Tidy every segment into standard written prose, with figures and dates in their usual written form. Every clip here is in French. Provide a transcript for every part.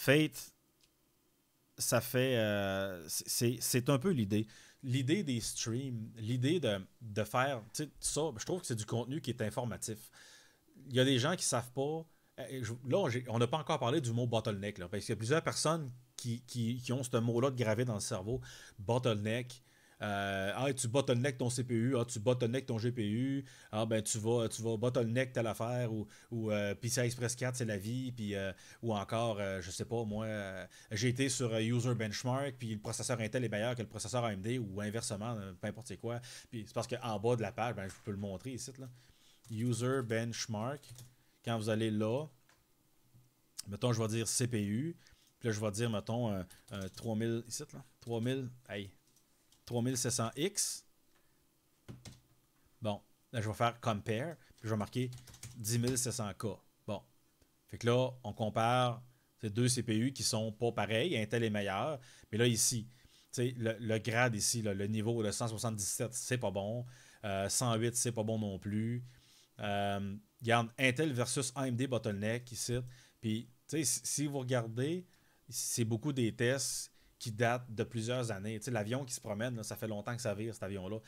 Fate, ça fait... c'est un peu l'idée. L'idée des streams, l'idée de faire ça, je trouve que c'est du contenu qui est informatif. Il y a des gens qui savent pas. Là, on n'a pas encore parlé du mot bottleneck, là, parce qu'il y a plusieurs personnes qui ont ce mot-là de gravé dans le cerveau. Bottleneck. Tu bottleneck ton CPU, tu bottleneck ton GPU, ben tu vas bottleneck telle affaire, ou PCI Express 4 c'est la vie, puis ou encore, je sais pas, moi, j'ai été sur User Benchmark, puis le processeur Intel est meilleur que le processeur AMD, ou inversement, peu importe c'est quoi. Puis c'est parce qu'en bas de la page, ben, je peux le montrer ici, là. User Benchmark. Quand vous allez là, mettons, je vais dire CPU. Puis là, je vais dire, mettons, 3000, ici, là. 3000, hey, 3700X. Bon, là, je vais faire compare. Puis je vais marquer 10700K. Bon. Fait que là, on compare ces deux CPU qui sont pas pareils. Intel est meilleur. Mais là, ici, le grade ici, là, le niveau de 177, c'est pas bon. 108, c'est pas bon non plus. Regarde, Intel versus AMD bottleneck ici. Puis, si vous regardez, c'est beaucoup des tests qui datent de plusieurs années. L'avion qui se promène, là, ça fait longtemps que ça vire, cet avion-là.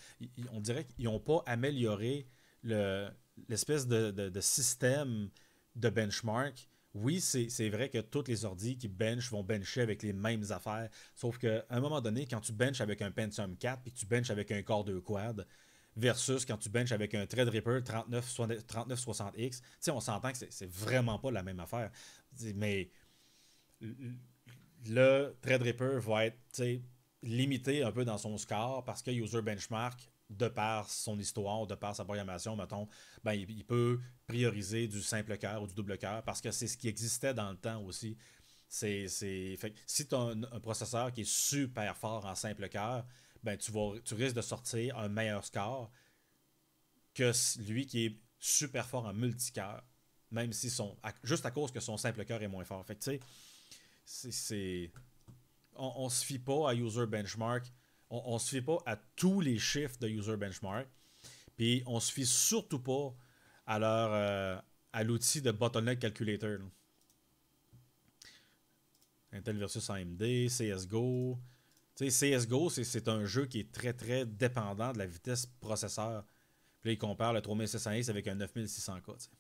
On dirait qu'ils n'ont pas amélioré l'espèce de système de benchmark. Oui, c'est vrai que tous les ordis qui benchent vont bencher avec les mêmes affaires. Sauf qu'à un moment donné, quand tu benches avec un Pentium 4 puis que tu benches avec un Core 2 Quad, versus quand tu benches avec un Threadripper 3960X, on s'entend que c'est vraiment pas la même affaire. Mais le Threadripper va être limité un peu dans son score parce que User Benchmark, de par son histoire, de par sa programmation, mettons, ben, il peut prioriser du simple cœur ou du double cœur parce que c'est ce qui existait dans le temps aussi. Fait si tu as un processeur qui est super fort en simple cœur, ben, tu risques de sortir un meilleur score que lui qui est super fort en multicœur, même si juste à cause que son simple cœur est moins fort. Fait que tu sais, on se fie pas à User Benchmark, on se fie pas à tous les chiffres de User Benchmark, puis on se fie surtout pas à l'outil de Bottleneck Calculator. Là. Intel versus AMD, CSGO. Tu sais, CSGO, c'est un jeu qui est très très dépendant de la vitesse processeur. Puis là, il compare le 3700X avec un 9600K. T'sais.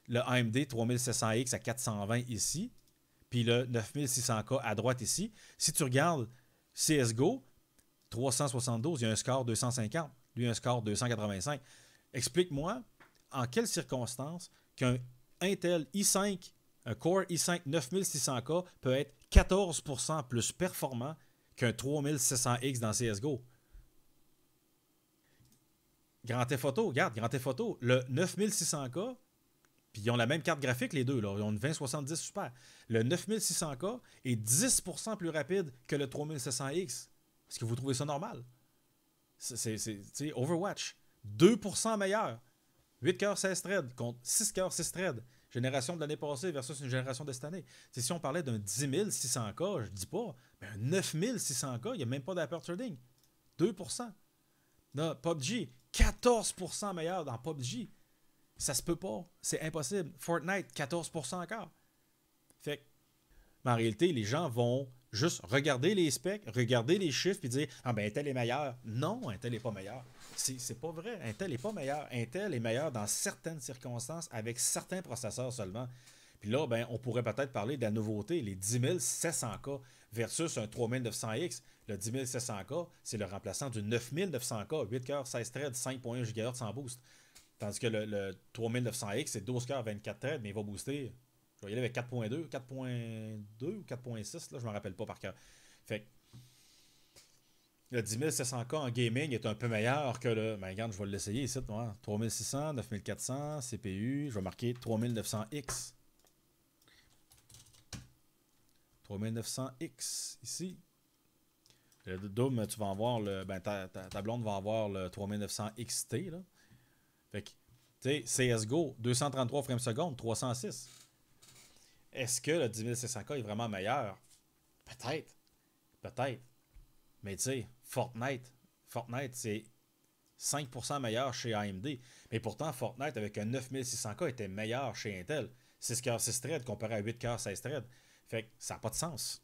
Le AMD 3700X à 420 ici, puis le 9600K à droite ici. Si tu regardes CSGO, 372, il y a un score 250. Lui, un score 285. Explique-moi en quelles circonstances qu'un Intel i5, un Core i5 9600K peut être 14% plus performant qu'un 3600X dans CSGO. Grand Theft Auto, regarde, Grand Theft Auto, le 9600K, puis ils ont la même carte graphique, les deux, là, ils ont une 2070 Super. Le 9600K est 10% plus rapide que le 3700X. Est-ce que vous trouvez ça normal? C'est Overwatch, 2% meilleur. 8 coeurs 16 threads contre 6 coeurs 6 threads. Génération de l'année passée versus une génération de cette année. Si on parlait d'un 10600K, je dis pas, mais un 9600K, il n'y a même pas d'aperture trading. 2%. Là, PUBG, 14% meilleur dans PUBG. Ça se peut pas. C'est impossible. Fortnite, 14% encore. Fait que, mais en réalité, les gens vont juste regarder les specs, regarder les chiffres et dire ah ben Intel est meilleur. Non, Intel n'est pas meilleur. C'est pas vrai. Intel n'est pas meilleur. Intel est meilleur dans certaines circonstances avec certains processeurs seulement. Puis là, ben, on pourrait peut-être parler de la nouveauté, les 10700K versus un 3900X. Le 10700K, c'est le remplaçant du 9900K, 8 coeurs, 16 threads, 5.1 GHz sans boost. Tandis que le 3900X, c'est 12 coeurs, 24 threads, mais il va booster. Je vais y aller avec 4.2, 4.2 ou 4.6, là, je ne me rappelle pas par cœur. Fait que le 10700K en gaming est un peu meilleur que le. Ben, regarde, je vais l'essayer ici. 3600, 9400, CPU. Je vais marquer 3900X. 3900X ici. Le double, tu vas avoir le. Ben, ta blonde va avoir le 3900 XT. Là. Fait que, tu sais, CSGO, 233 frames secondes, 306. Est-ce que le 10600K est vraiment meilleur? Peut-être. Peut-être. Mais tu sais, Fortnite, c'est 5% meilleur chez AMD. Mais pourtant, Fortnite avec un 9600K était meilleur chez Intel. 6 coeurs 6 threads comparé à 8 coeurs 16 threads. Fait que ça n'a pas de sens.